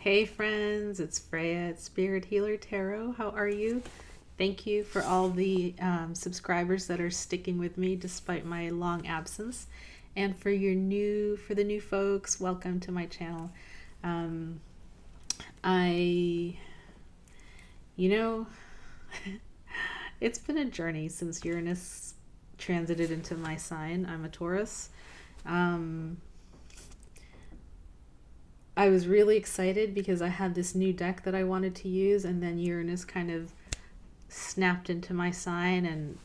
Hey friends, it's Freya at Spirit Healer Tarot. How are you? Thank you for all the subscribers that are sticking with me despite my long absence. And for the new folks, welcome to my channel. Um, I, you know, it's been a journey since Uranus transited into my sign. I'm a Taurus. I was really excited because I had this new deck that I wanted to use, and then Uranus kind of snapped into my sign and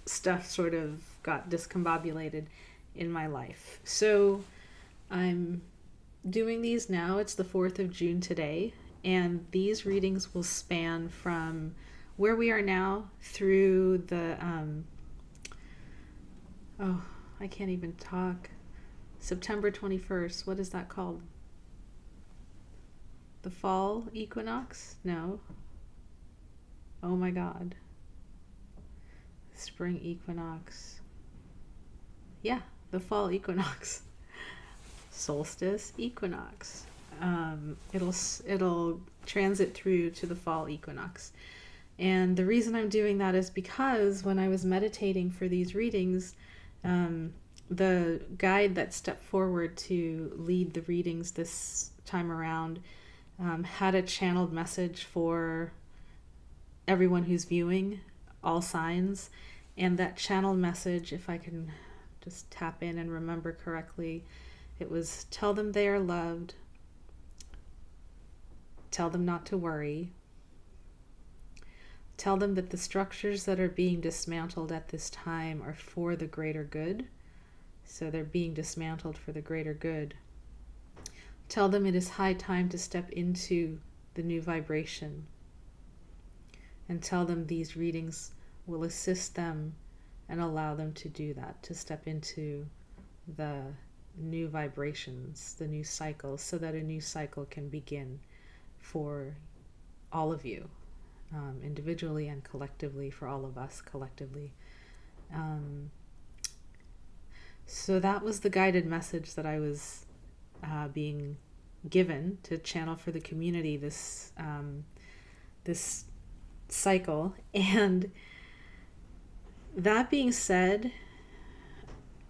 stuff sort of got discombobulated in my life. So I'm doing these now. It's the 4th of June today, and these readings will span from where we are now through the I can't even talk. September 21st. What is that called? The Fall Equinox? No. Oh my God. Spring Equinox. Yeah, the Fall Equinox. Solstice Equinox. It'll transit through to the Fall Equinox. And the reason I'm doing that is because when I was meditating for these readings, the guide that stepped forward to lead the readings this time around had a channeled message for everyone who's viewing, all signs. And that channeled message, if I can just tap in and remember correctly, it was tell them they are loved, tell them not to worry, tell them that the structures that are being dismantled at this time are for the greater good. So they're being dismantled for the greater good. Tell them it is high time to step into the new vibration. And tell them these readings will assist them and allow them to do that, to step into the new vibrations, the new cycle, so that a new cycle can begin for all of you, individually and collectively, for all of us collectively. So that was the guided message that I was being given to channel for the community this cycle. And that being said,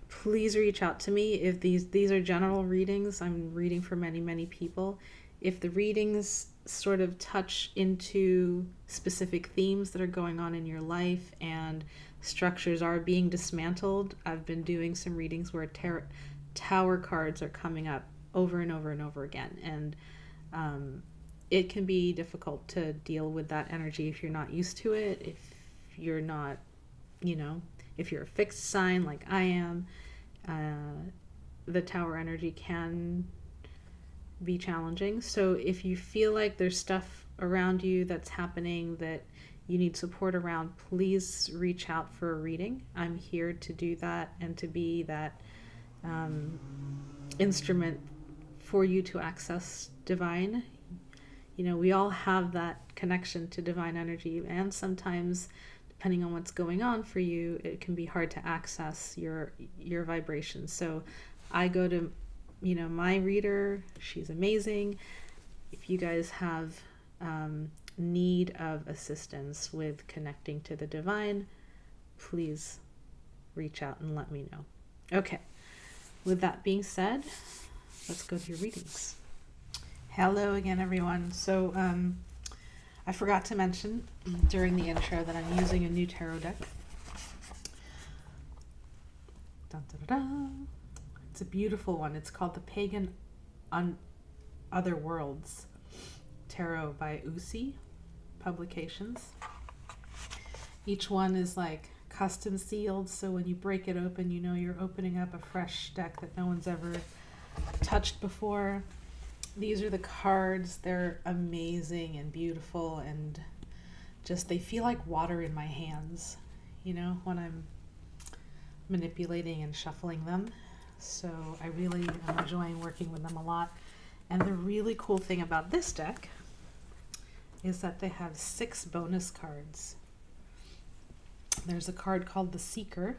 please reach out to me if these are general readings. I'm reading for many people. If the readings sort of touch into specific themes that are going on in your life and structures are being dismantled, I've been doing some readings where tower cards are coming up over and over and over again, and it can be difficult to deal with that energy if you're not used to it, if you're not, if you're a fixed sign like I am. The tower energy can be challenging. So if you feel like there's stuff around you that's happening that you need support around, please reach out for a reading. I'm here to do that and to be that instrument for you to access divine. We all have that connection to divine energy, and sometimes, depending on what's going on for you, it can be hard to access your vibrations. So I go to my reader. She's amazing. If you guys have need of assistance with connecting to the divine, please reach out and let me know. Okay, with that being said, let's go to your readings. Hello again, everyone. So I forgot to mention during the intro that I'm using a new tarot deck. Dun, dun, dun, dun. It's a beautiful one. It's called the Pagan Otherworlds Tarot by Uusi Publications. Each one is like custom sealed, so when you break it open, you're opening up a fresh deck that no one's ever touched before. These are the cards. They're amazing and beautiful, and just they feel like water in my hands, when I'm manipulating and shuffling them. So I really am enjoying working with them a lot. And the really cool thing about this deck is that they have 6 bonus cards. There's a card called the Seeker,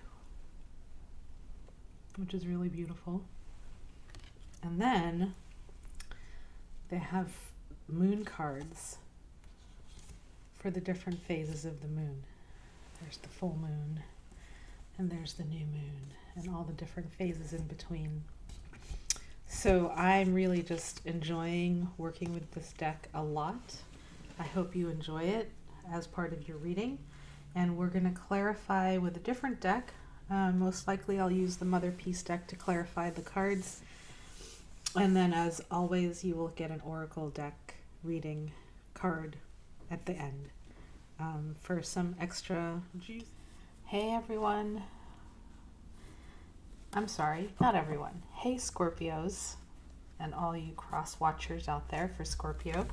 which is really beautiful. And then they have moon cards for the different phases of the moon. There's the full moon, and there's the new moon, and all the different phases in between. So I'm really just enjoying working with this deck a lot. I hope you enjoy it as part of your reading. And we're going to clarify with a different deck. Most likely I'll use the Mother Peace deck to clarify the cards. And then as always, you will get an Oracle deck reading card at the end for some extra juice. Hey everyone. I'm sorry, not everyone. Hey Scorpios and all you cross watchers out there for Scorpio.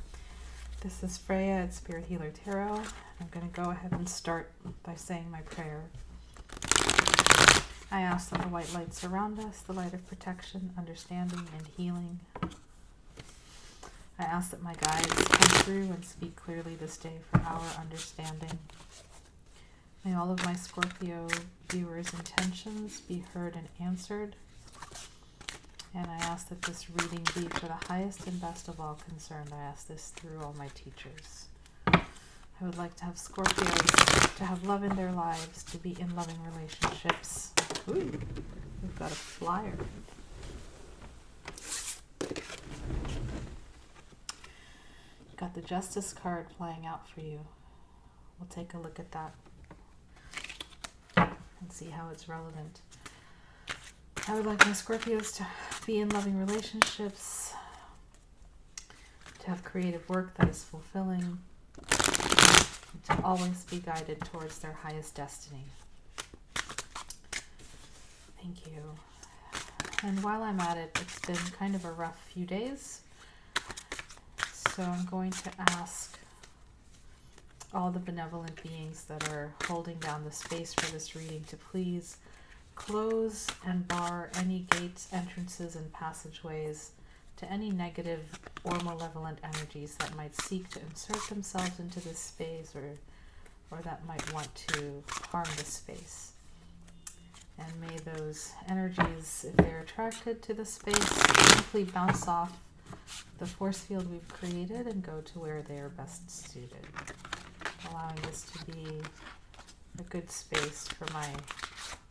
This is Freya at Spirit Healer Tarot. I'm going to go ahead and start by saying my prayer. I ask that the white light surround us, the light of protection, understanding, and healing. I ask that my guides come through and speak clearly this day for our understanding. May all of my Scorpio viewers' intentions be heard and answered. And I ask that this reading be for the highest and best of all concerned. I ask this through all my teachers. I would like to have Scorpios to have love in their lives, to be in loving relationships. Ooh, we've got a flyer. Got the Justice card playing out for you. We'll take a look at that and see how it's relevant. I would like my Scorpios to be in loving relationships, to have creative work that is fulfilling, and to always be guided towards their highest destiny. Thank you. And while I'm at it, it's been kind of a rough few days. So I'm going to ask all the benevolent beings that are holding down the space for this reading to please close and bar any gates, entrances, and passageways to any negative or malevolent energies that might seek to insert themselves into this space or that might want to harm this space. And may those energies, if they're attracted to the space, simply bounce off the force field we've created and go to where they are best suited, allowing this to be a good space for my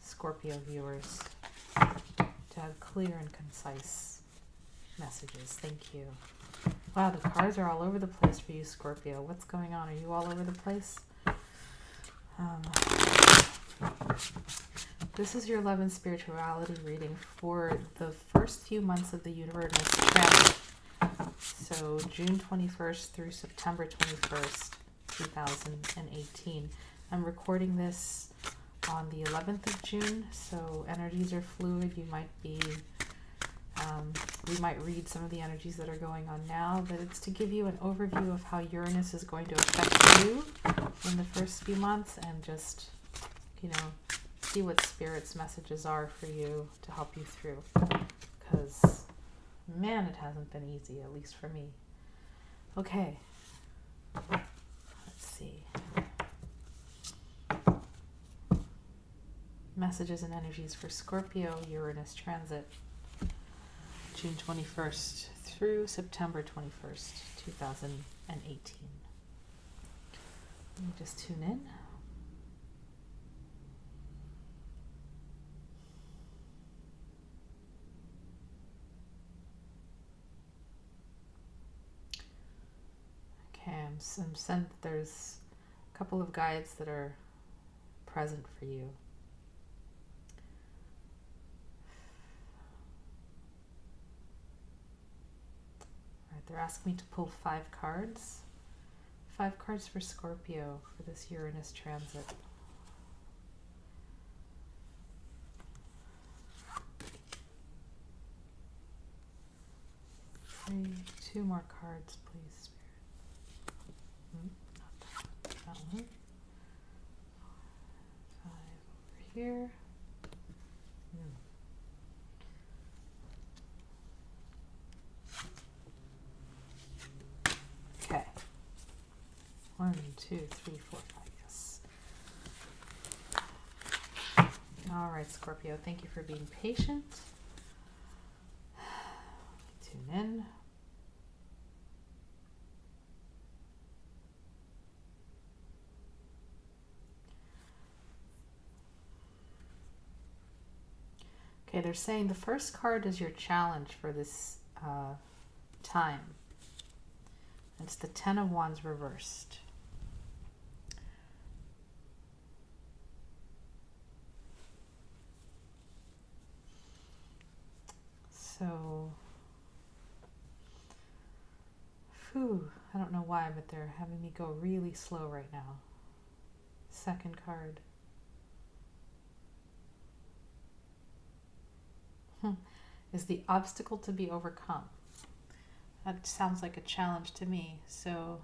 Scorpio viewers to have clear and concise messages. Thank you. Wow, the cards are all over the place for you, Scorpio. What's going on? Are you all over the place? This is your love and spirituality reading for the first few months of the Uranus transit. So June 21st through September 21st, 2018. I'm recording this on the 11th of June, so energies are fluid. You might be, we might read some of the energies that are going on now, but it's to give you an overview of how Uranus is going to affect you in the first few months and just, see what Spirit's messages are for you to help you through. Because, man, it hasn't been easy, at least for me. Okay. Let's see. Messages and energies for Scorpio Uranus transit, June 21st through September 21st, 2018. Let me just tune in. Okay, I'm sent. There's a couple of guides that are present for you. All right, they're asking me to pull 5 cards. 5 cards for Scorpio for this Uranus transit. 2 more cards, please, Spirit. Not that one. 5 over here. Okay. 1, 2, 3, 4, 5. Yes. All right, Scorpio. Thank you for being patient. Tune in. Okay, they're saying the first card is your challenge for this time. It's the Ten of Wands reversed. So, I don't know why, but they're having me go really slow right now. Second card. Is the obstacle to be overcome. That sounds like a challenge to me. So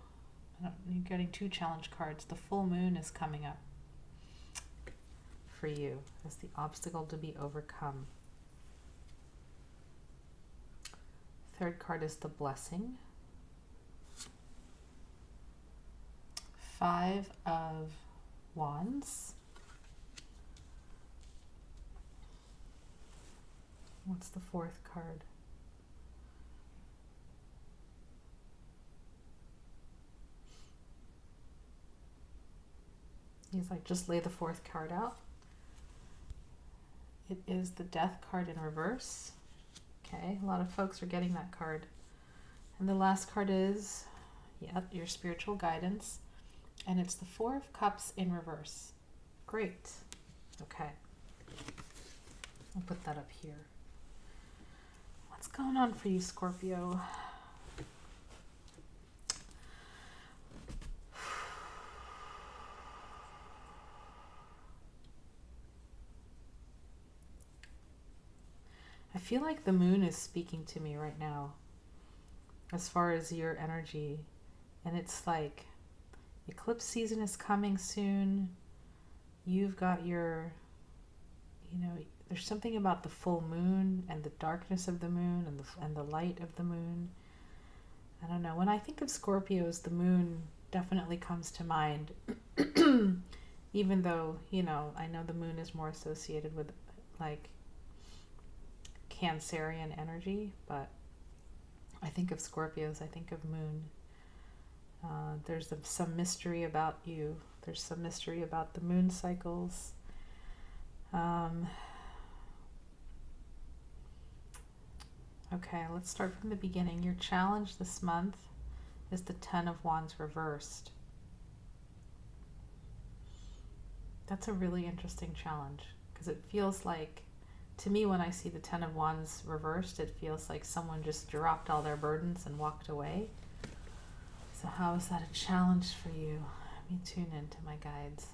you're getting two challenge cards. The full moon is coming up for you as the obstacle to be overcome. Third card is the blessing. Five of Wands. What's the fourth card? He's like, just lay the fourth card out. It is the Death card in reverse. Okay, a lot of folks are getting that card. And the last card is, your spiritual guidance. And it's the Four of Cups in reverse. Great. Okay. I'll put that up here. What's going on for you, Scorpio? I feel like the moon is speaking to me right now as far as your energy. And it's like eclipse season is coming soon. You've got your, there's something about the full moon and the darkness of the moon and the light of the moon. I don't know. When I think of Scorpios, the moon definitely comes to mind. Even though, I know the moon is more associated with like Cancerian energy, but I think of Scorpios, I think of moon. There's some mystery about you. There's some mystery about the moon cycles. Okay, let's start from the beginning. Your challenge this month is the Ten of Wands reversed. That's a really interesting challenge because it feels like, to me, when I see the Ten of Wands reversed, it feels like someone just dropped all their burdens and walked away. So how is that a challenge for you? Let me tune into my guides.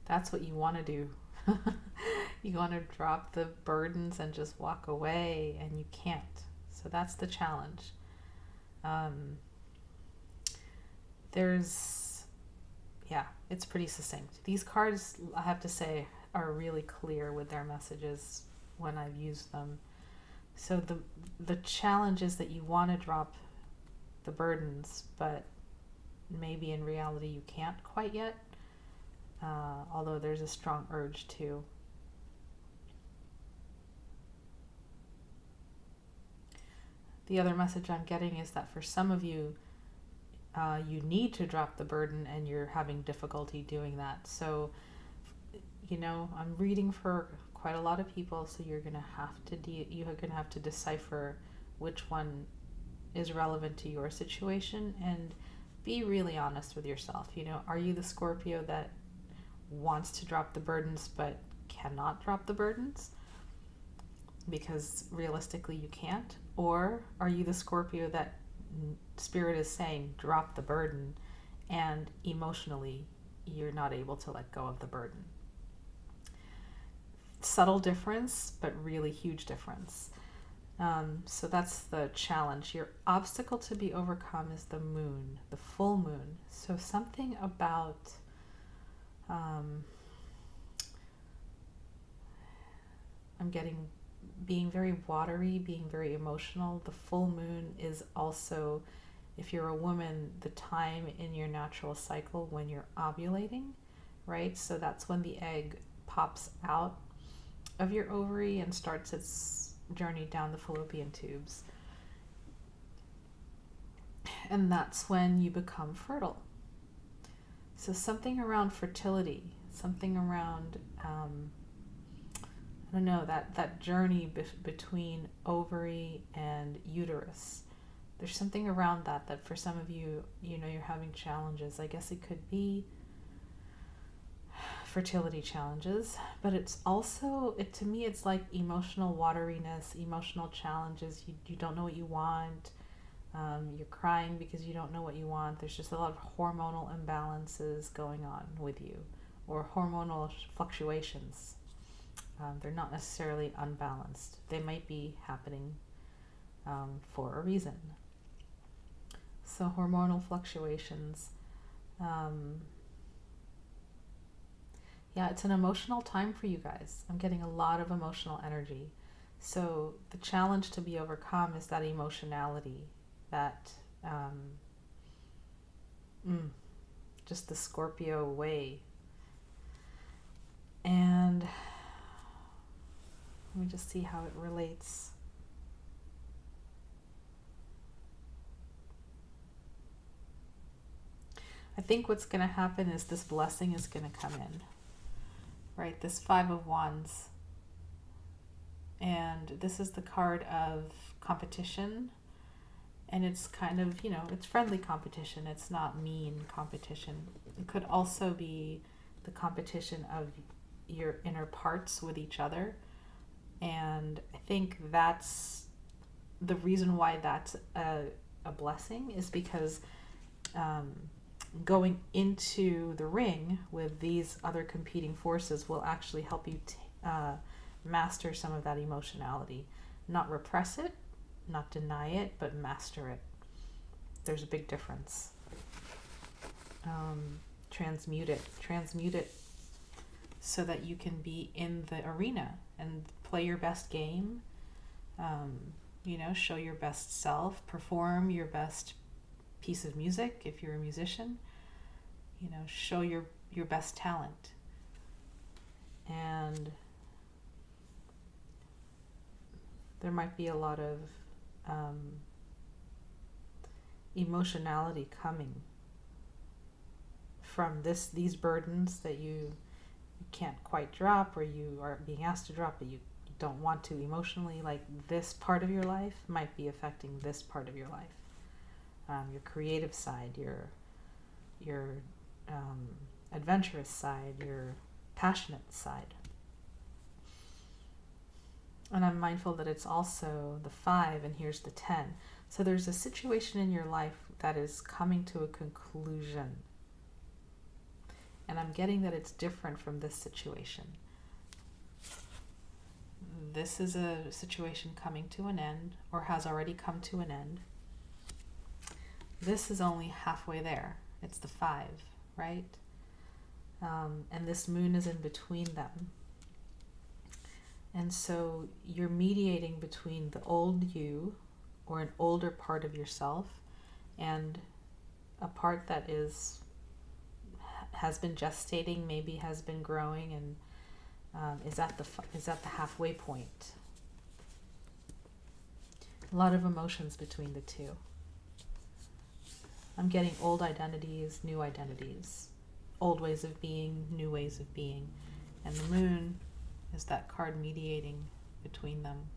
That's what you want to do. You want to drop the burdens and just walk away, and you can't. So that's the challenge. It's pretty succinct. These cards, I have to say, are really clear with their messages when I've used them. So the challenge is that you want to drop the burdens, but maybe in reality you can't quite yet, although there's a strong urge to. The other message I'm getting is that for some of you, you need to drop the burden and you're having difficulty doing that. So, I'm reading for quite a lot of people, so you're gonna have to decipher which one is relevant to your situation and be really honest with yourself. Are you the Scorpio that wants to drop the burdens but cannot drop the burdens because realistically you can't? Or are you the Scorpio that Spirit is saying drop the burden and emotionally you're not able to let go of the burden? Subtle difference, but really huge difference. So that's the challenge. Your obstacle to be overcome is the moon, the full moon. So something about I'm getting being very watery, being very emotional. The full moon is also, if you're a woman, the time in your natural cycle when you're ovulating, right? So that's when the egg pops out of your ovary and starts its journey down the fallopian tubes. And that's when you become fertile. So something around fertility, something around I don't know, that journey between ovary and uterus. There's something around that for some of you, you know, you're having challenges. I guess it could be fertility challenges, but it's also, to me, it's like emotional wateriness, emotional challenges. You don't know what you want. You're crying because you don't know what you want. There's just a lot of hormonal imbalances going on with you, or hormonal fluctuations. They're not necessarily unbalanced. They might be happening for a reason. So hormonal fluctuations. Yeah, it's an emotional time for you guys. I'm getting a lot of emotional energy. So the challenge to be overcome is that emotionality, that just the Scorpio way. And let me just see how it relates. I think what's going to happen is this blessing is going to come in, right? This Five of Wands. And this is the card of competition. And it's kind of, you know, it's friendly competition. It's not mean competition. It could also be the competition of your inner parts with each other. And I think that's the reason why that's a blessing, is because going into the ring with these other competing forces will actually help you master some of that emotionality. Not repress it, not deny it, but master it. There's a big difference. Transmute it so that you can be in the arena and play your best game, you know, show your best self, perform your best piece of music if you're a musician, you know, show your best talent. And there might be a lot of emotionality coming from these burdens that you can't quite drop, or you are being asked to drop but you don't want to emotionally. Like, this part of your life might be affecting this part of your life, your creative side, your adventurous side, your passionate side. And I'm mindful that it's also the 5, and here's the 10. So there's a situation in your life that is coming to a conclusion. And I'm getting that it's different from this situation. This is a situation coming to an end, or has already come to an end. This is only halfway there. It's the 5, right? And this moon is in between them. And so you're mediating between the old you, or an older part of yourself, and a part that has been gestating, maybe has been growing, and is at the halfway point. A lot of emotions between the two. I'm getting old identities, new identities, old ways of being, new ways of being, and the moon is that card mediating between them.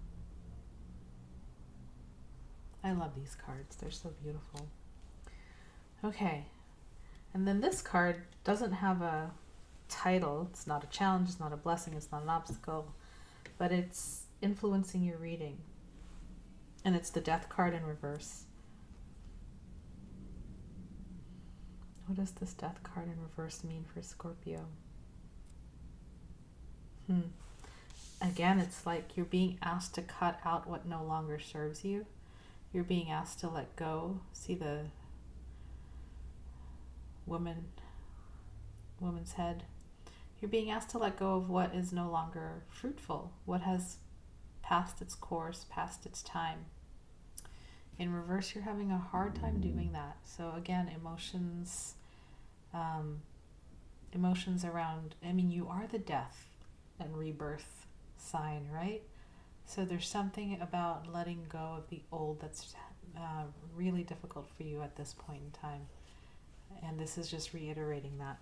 I love these cards. They're so beautiful. Okay. And then this card doesn't have a title. It's not a challenge. It's not a blessing. It's not an obstacle. But it's influencing your reading. And it's the Death card in reverse. What does this Death card in reverse mean for Scorpio? Again, it's like you're being asked to cut out what no longer serves you. You're being asked to let go. See the woman's head. You're being asked to let go of what is no longer fruitful, what has passed its course, passed its time. In reverse, you're having a hard time doing that. So again, emotions around, I mean, you are the death and rebirth sign, right? So there's something about letting go of the old that's really difficult for you at this point in time. And this is just reiterating that.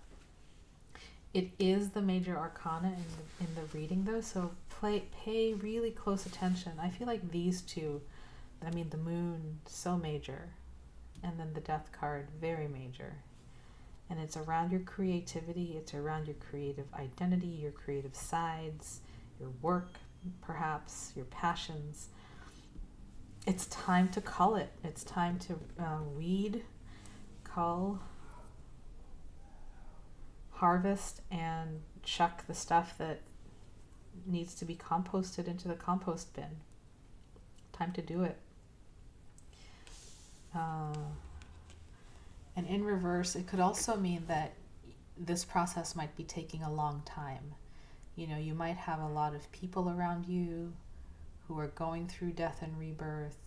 It is the major arcana in the reading, though, so pay really close attention. I feel like these two, I mean, the moon, so major, and then the death card, very major. And it's around your creativity, it's around your creative identity, your creative sides, your work, perhaps, your passions. It's time to cull it. It's time to weed, cull, harvest, and chuck the stuff that needs to be composted into the compost bin. Time to do it. And in reverse, it could also mean that this process might be taking a long time. You know, you might have a lot of people around you who are going through death and rebirth,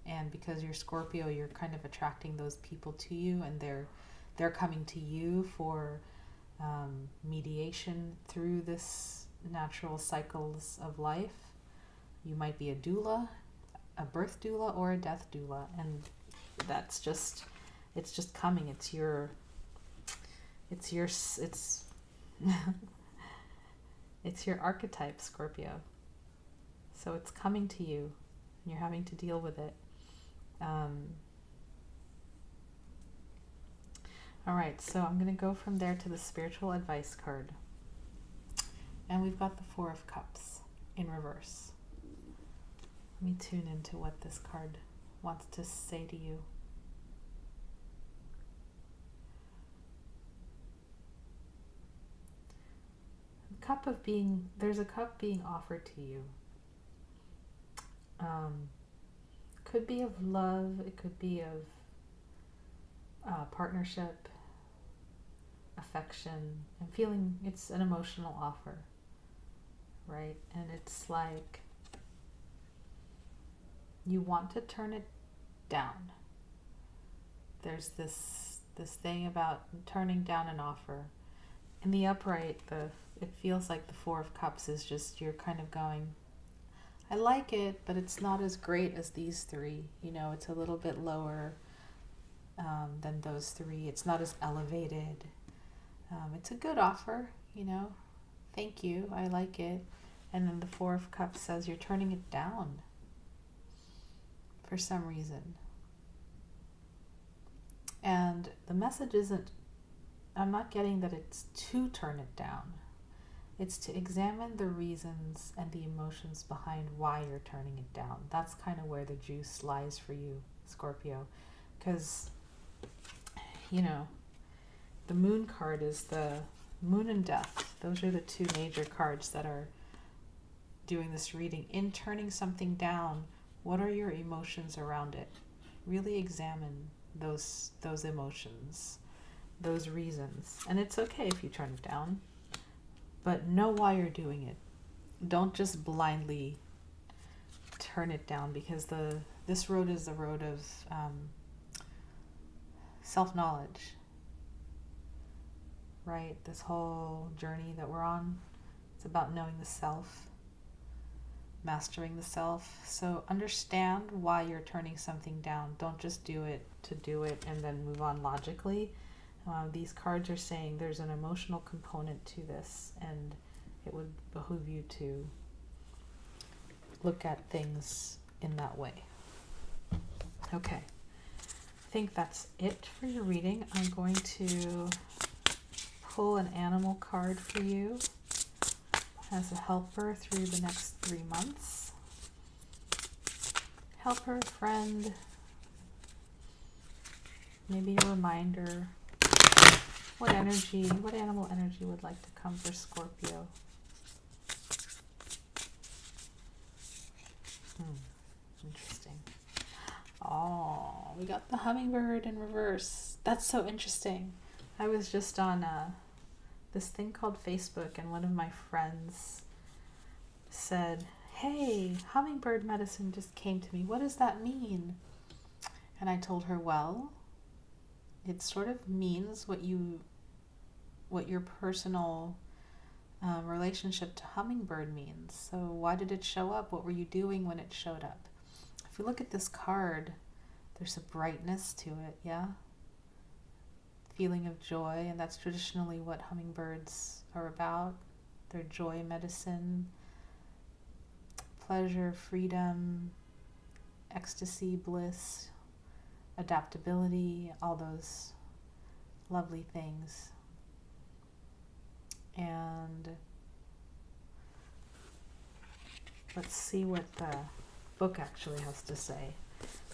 and because you're Scorpio, you're kind of attracting those people to you, and they're coming to you for mediation through this natural cycles of life. You might be a doula, a birth doula, or a death doula, and that's just, it's just coming. It's it's your archetype, Scorpio. So it's coming to you, and you're having to deal with it. All right, so I'm going to go from there to the spiritual advice card. And we've got the Four of Cups in reverse. Let me tune into what this card wants to say to you. There's a cup being offered to you. Could be of love, it could be of partnership, affection, and feeling. It's an emotional offer, right? And it's like you want to turn it down. There's this thing about turning down an offer. In the upright, it feels like the Four of Cups is just, you're kind of going, I like it, but it's not as great as these three. You know, it's a little bit lower than those three. It's not as elevated. It's a good offer, you know. Thank you, I like it. And then the Four of Cups says you're turning it down for some reason. And the message isn't, I'm not getting that it's to turn it down. It's to examine the reasons and the emotions behind why you're turning it down. That's kind of where the juice lies for you, Scorpio. Because, you know, the moon card is the moon and death. Those are the two major cards that are doing this reading. In turning something down, what are your emotions around it? Really examine those emotions, those reasons. And it's okay if you turn it down, but know why you're doing it. Don't just blindly turn it down, because this road is the road of self-knowledge, right? This whole journey that we're on, it's about knowing the self, mastering the self. So understand why you're turning something down. Don't just do it to do it and then move on logically. These cards are saying there's an emotional component to this, and it would behoove you to look at things in that way. Okay, I think that's it for your reading. I'm going to pull an animal card for you as a helper through the next 3 months. Helper, friend, maybe a reminder. What animal energy would like to come for Scorpio? Interesting. Oh, we got the hummingbird in reverse. That's so interesting. I was just on this thing called Facebook, and one of my friends said, hey, Hummingbird Medicine just came to me. What does that mean? And I told her, well, it sort of means what your personal relationship to hummingbird means. So why did it show up? What were you doing when it showed up? If you look at this card, there's a brightness to it, yeah? It feeling of joy, and that's traditionally what hummingbirds are about. They're joy medicine, pleasure, freedom, ecstasy, bliss, adaptability, all those lovely things. And let's see what the book actually has to say.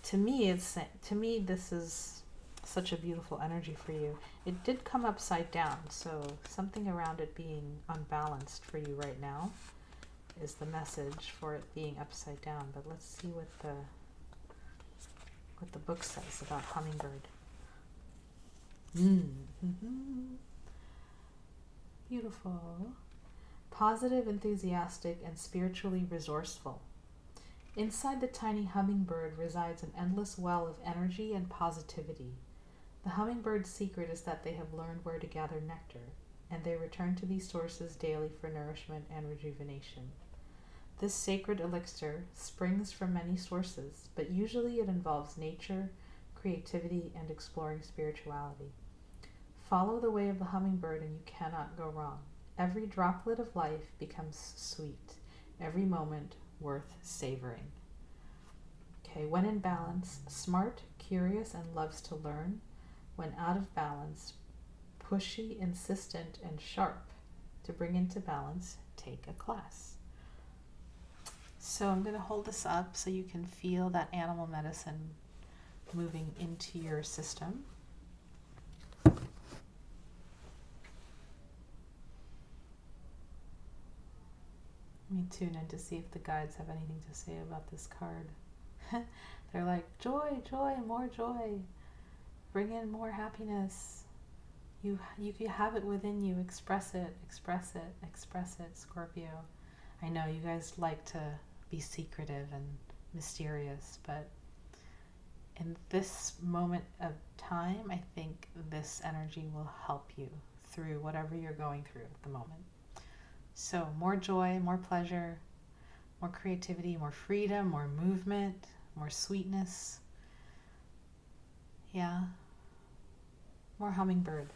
To me, this is such a beautiful energy for you. It did come upside down, so something around it being unbalanced for you right now is the message for it being upside down. But let's see what the book says about hummingbird. Beautiful. Positive, enthusiastic, and spiritually resourceful. Inside the tiny hummingbird resides an endless well of energy and positivity. The hummingbird's secret is that they have learned where to gather nectar, and they return to these sources daily for nourishment and rejuvenation. This sacred elixir springs from many sources, but usually it involves nature, creativity, and exploring spirituality. Follow the way of the hummingbird and you cannot go wrong. Every droplet of life becomes sweet, every moment worth savoring. Okay, when in balance, smart, curious, and loves to learn. When out of balance, pushy, insistent, and sharp. To bring into balance, take a class. So I'm going to hold this up so you can feel that animal medicine moving into your system. Let me tune in to see if the guides have anything to say about this card. They're like, joy, joy, more joy. Bring in more happiness. You have it within you. Express it, express it, express it, Scorpio. I know you guys like to be secretive and mysterious, but in this moment of time, I think this energy will help you through whatever you're going through at the moment. So more joy, more pleasure, more creativity, more freedom, more movement, more sweetness. Yeah. More hummingbird.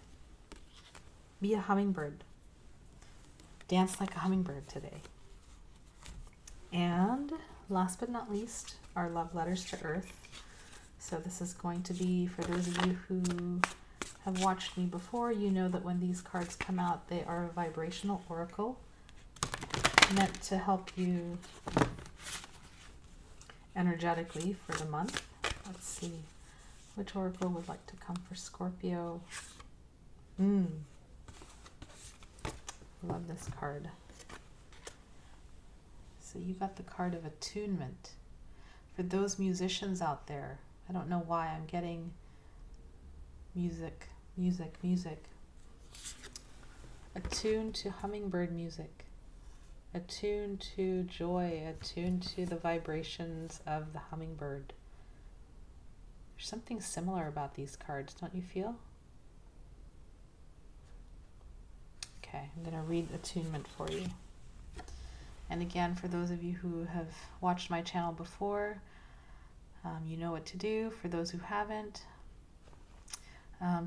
Be a hummingbird. Dance like a hummingbird today. And last but not least, our love letters to Earth. So this is going to be, for those of you who have watched me before, you know that when these cards come out, they are a vibrational oracle meant to help you energetically for the month. Let's see. Which oracle would like to come for Scorpio? Love this card. So you got the card of attunement. For those musicians out there, I don't know why I'm getting music. Attune to hummingbird music. Attune to joy. Attune to the vibrations of the hummingbird. There's something similar about these cards, don't you feel? Okay, I'm going to read attunement for you. And again, for those of you who have watched my channel before, you know what to do. For those who haven't,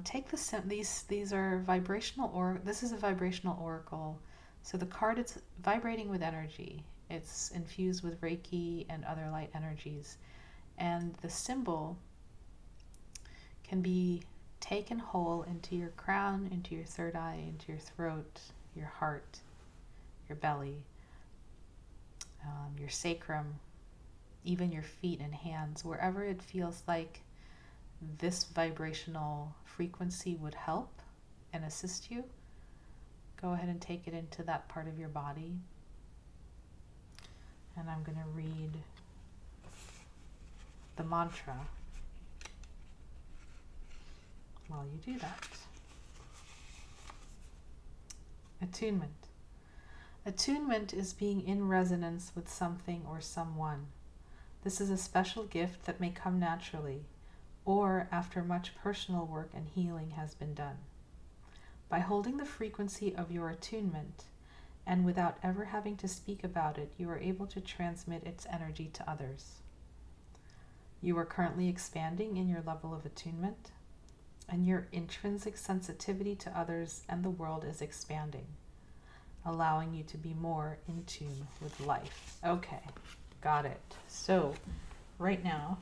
take these are vibrational, or this is a vibrational oracle. So the card, it's vibrating with energy. It's infused with Reiki and other light energies. And the symbol can be taken whole into your crown, into your third eye, into your throat, your heart, your belly, your sacrum, even your feet and hands, wherever it feels like this vibrational frequency would help and assist you. Go ahead and take it into that part of your body. And I'm going to read the mantra while you do that. Attunement. Attunement is being in resonance with something or someone. This is a special gift that may come naturally, or after much personal work and healing has been done. By holding the frequency of your attunement, and without ever having to speak about it, you are able to transmit its energy to others. You are currently expanding in your level of attunement. And your intrinsic sensitivity to others and the world is expanding, allowing you to be more in tune with life. Okay, got it. So right now,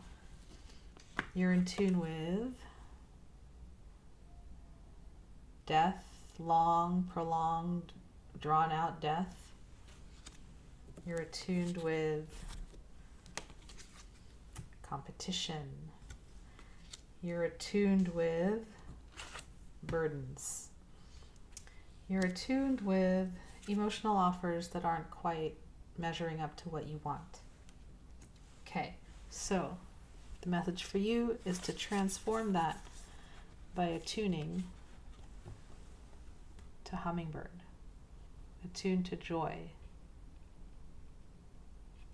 you're in tune with death, long, prolonged, drawn out death. You're attuned with competition. You're attuned with burdens. You're attuned with emotional offers that aren't quite measuring up to what you want. Okay, so the message for you is to transform that by attuning to Hummingbird, attuned to joy.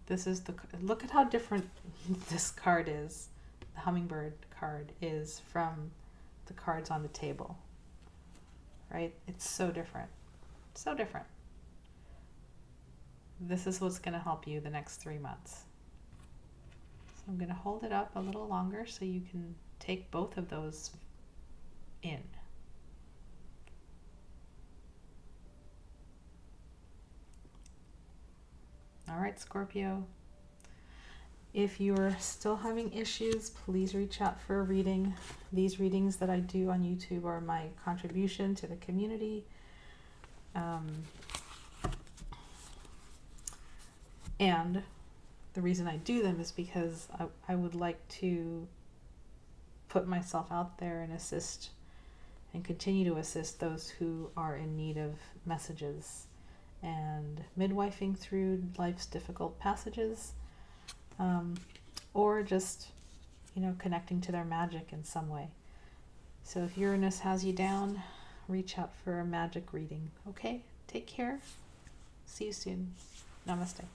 This is look at how different this card is. The Hummingbird card is from the cards on the table, right? It's so different, so different. This is what's going to help you the next 3 months. So I'm going to hold it up a little longer so you can take both of those in. All right, Scorpio. If you're still having issues, please reach out for a reading. These readings that I do on YouTube are my contribution to the community. And the reason I do them is because I would like to put myself out there and assist and continue to assist those who are in need of messages and midwifing through life's difficult passages, or just, connecting to their magic in some way. So if Uranus has you down, reach out for a magic reading. Okay? Take care. See you soon. Namaste.